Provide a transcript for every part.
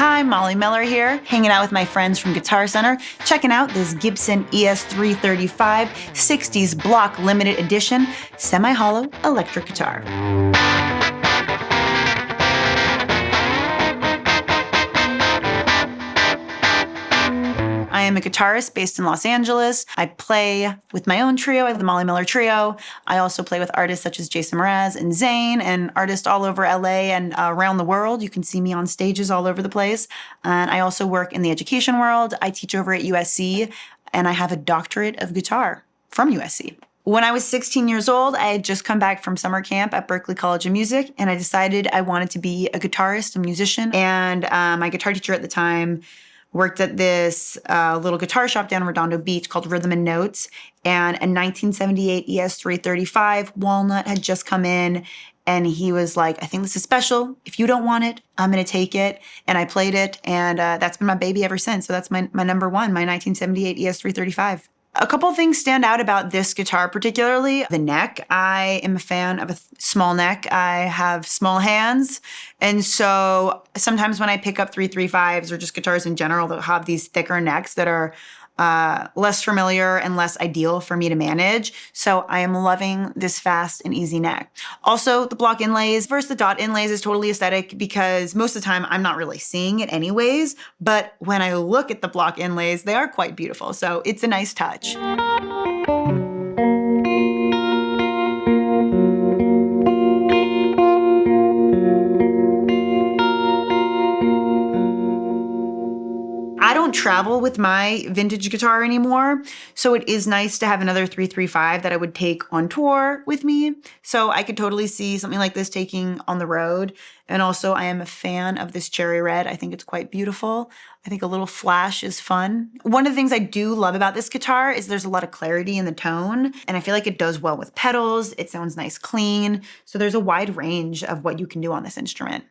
Hi, Molly Miller here, hanging out with my friends from Guitar Center, checking out this Gibson ES-335 60s block limited edition semi-hollow electric guitar. I am a guitarist based in Los Angeles. I play with my own trio, I have the Molly Miller Trio. I also play with artists such as Jason Mraz and Zane, and artists all over LA and around the world. You can see me on stages all over the place. And I also work in the education world. I teach over at USC, and I have a doctorate of guitar from USC. When I was 16 years old, I had just come back from summer camp at Berklee College of Music, and I decided I wanted to be a guitarist, a musician. And my guitar teacher at the time worked at this little guitar shop down in Redondo Beach called Rhythm and Notes. And a 1978 ES-335 Walnut had just come in, and he was like, I think this is special. If you don't want it, I'm gonna take it. And I played it, and that's been my baby ever since. So that's my number one, my 1978 ES-335. A couple of things stand out about this guitar, particularly the neck. I am a fan of a small neck. I have small hands. And so sometimes when I pick up 335s or just guitars in general that have these thicker necks that are less familiar and less ideal for me to manage. So I am loving this fast and easy neck. Also, the block inlays versus the dot inlays is totally aesthetic because most of the time I'm not really seeing it anyways, but when I look at the block inlays, they are quite beautiful. So it's a nice touch. I don't travel with my vintage guitar anymore, so it is nice to have another 335 that I would take on tour with me. So I could totally see something like this taking on the road. And also I am a fan of this cherry red. I think it's quite beautiful. I think a little flash is fun. One of the things I do love about this guitar is there's a lot of clarity in the tone, and I feel like it does well with pedals. It sounds nice, clean. So there's a wide range of what you can do on this instrument.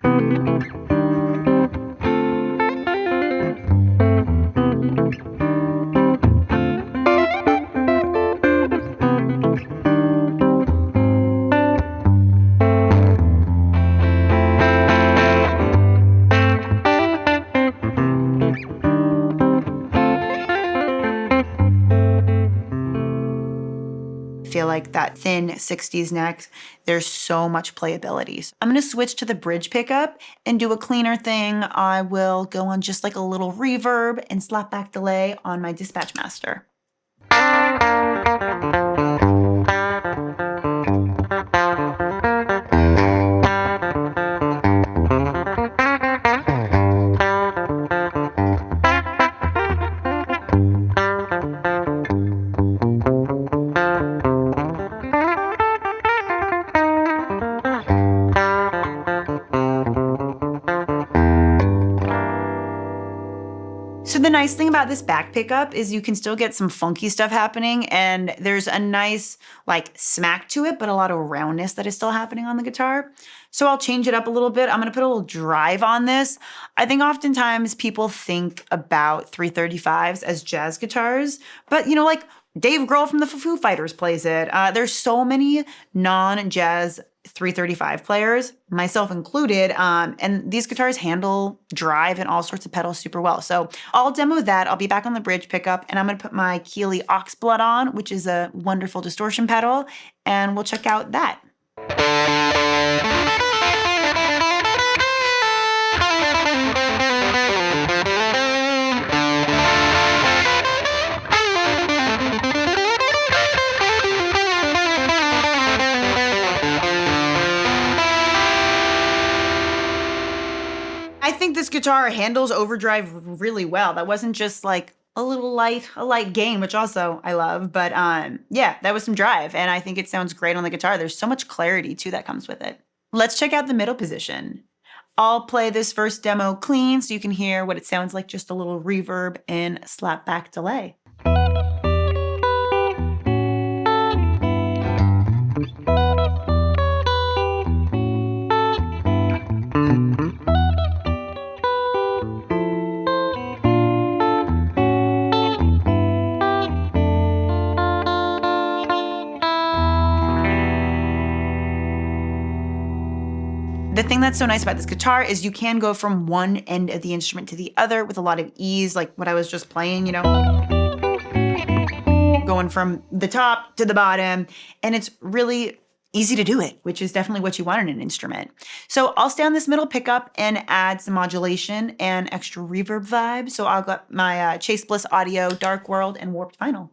Feel like that thin 60s neck, there's so much playability. So I'm gonna switch to the bridge pickup and do a cleaner thing. I will go on just like a little reverb and slapback delay on my Dispatch Master. So the nice thing about this back pickup is you can still get some funky stuff happening, and there's a nice like smack to it, but a lot of roundness that is still happening on the guitar. So I'll change it up a little bit. I'm gonna put a little drive on this. I think oftentimes people think about 335s as jazz guitars, but you know, like Dave Grohl from the Foo Fighters plays it. There's so many non-jazz 335 players, myself included, and these guitars handle drive and all sorts of pedals super well. So I'll demo that. I'll be back on the bridge pickup, and I'm gonna put my Keeley Oxblood on, which is a wonderful distortion pedal, and we'll check out that. I think this guitar handles overdrive really well. That wasn't just like a light gain, which also I love, but yeah, that was some drive, and I think it sounds great on the guitar. There's so much clarity too that comes with it. Let's check out the middle position. I'll play this first demo clean so you can hear what it sounds like, just a little reverb and slapback delay. The thing that's so nice about this guitar is you can go from one end of the instrument to the other with a lot of ease, like what I was just playing, you know, going from the top to the bottom, and it's really easy to do it, which is definitely what you want in an instrument. So I'll stay on this middle pickup and add some modulation and extra reverb vibe. So I'll got my Chase Bliss Audio, Dark World, and Warped Vinyl.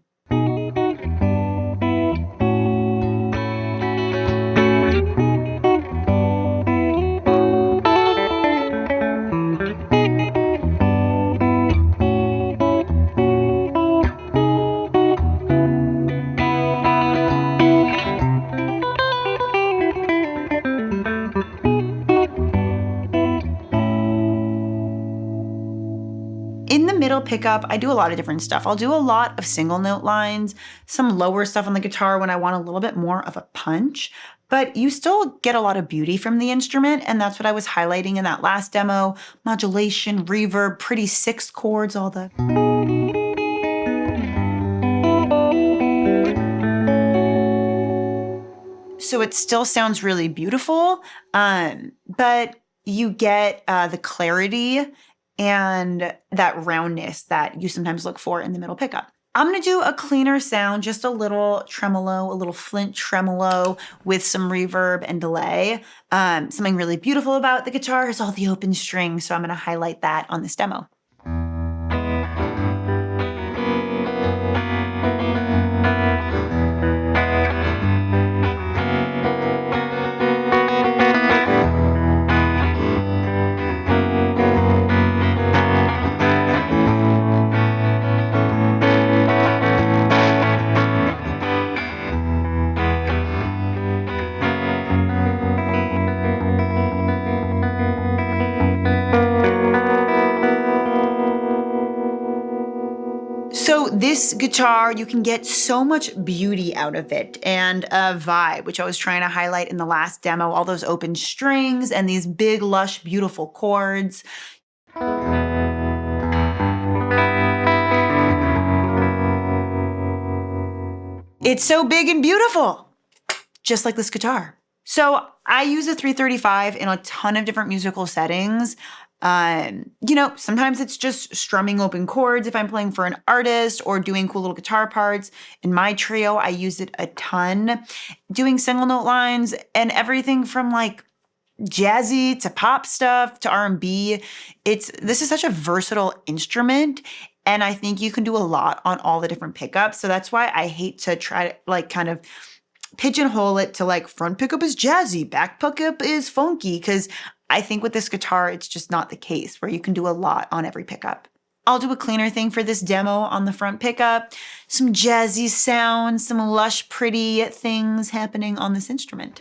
In the middle pickup, I do a lot of different stuff. I'll do a lot of single note lines, some lower stuff on the guitar when I want a little bit more of a punch, but you still get a lot of beauty from the instrument, and that's what I was highlighting in that last demo. Modulation, reverb, pretty sixth chords, all the... So it still sounds really beautiful, but you get the clarity and that roundness that you sometimes look for in the middle pickup. I'm gonna do a cleaner sound, just a little tremolo, a little flint tremolo with some reverb and delay. Something really beautiful about the guitar is all the open strings, so I'm gonna highlight that on this demo. So this guitar, you can get so much beauty out of it and a vibe, which I was trying to highlight in the last demo, all those open strings and these big, lush, beautiful chords. It's so big and beautiful, just like this guitar. So I use a 335 in a ton of different musical settings. You know, sometimes it's just strumming open chords if I'm playing for an artist or doing cool little guitar parts. In my trio, I use it a ton. Doing single note lines and everything from like jazzy to pop stuff to R&B. This is such a versatile instrument, and I think you can do a lot on all the different pickups. So that's why I hate to try to like kind of pigeonhole it to like front pickup is jazzy, back pickup is funky, because I think with this guitar, it's just not the case where you can do a lot on every pickup. I'll do a cleaner thing for this demo on the front pickup, some jazzy sounds, some lush, pretty things happening on this instrument.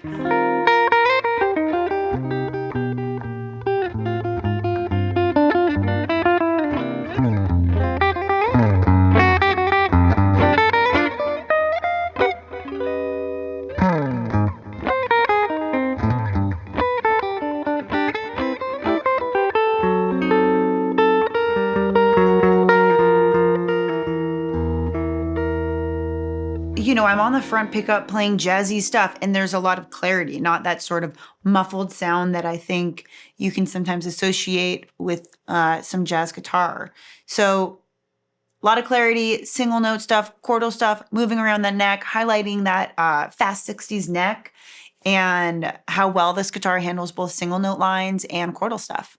You know, I'm on the front pickup playing jazzy stuff, and there's a lot of clarity, not that sort of muffled sound that I think you can sometimes associate with some jazz guitar. So a lot of clarity, single note stuff, chordal stuff, moving around the neck, highlighting that fast 60s neck, and how well this guitar handles both single note lines and chordal stuff.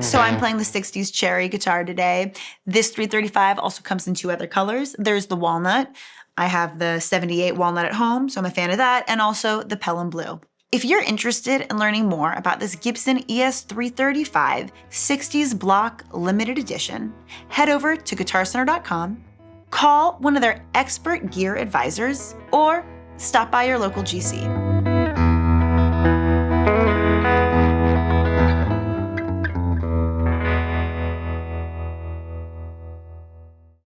So I'm playing the 60s cherry guitar today. This 335 also comes in two other colors. There's the walnut. I have the 78 walnut at home, so I'm a fan of that, and also the Pelham blue. If you're interested in learning more about this Gibson ES-335 60s block limited edition, head over to guitarcenter.com, call one of their expert gear advisors, or stop by your local GC.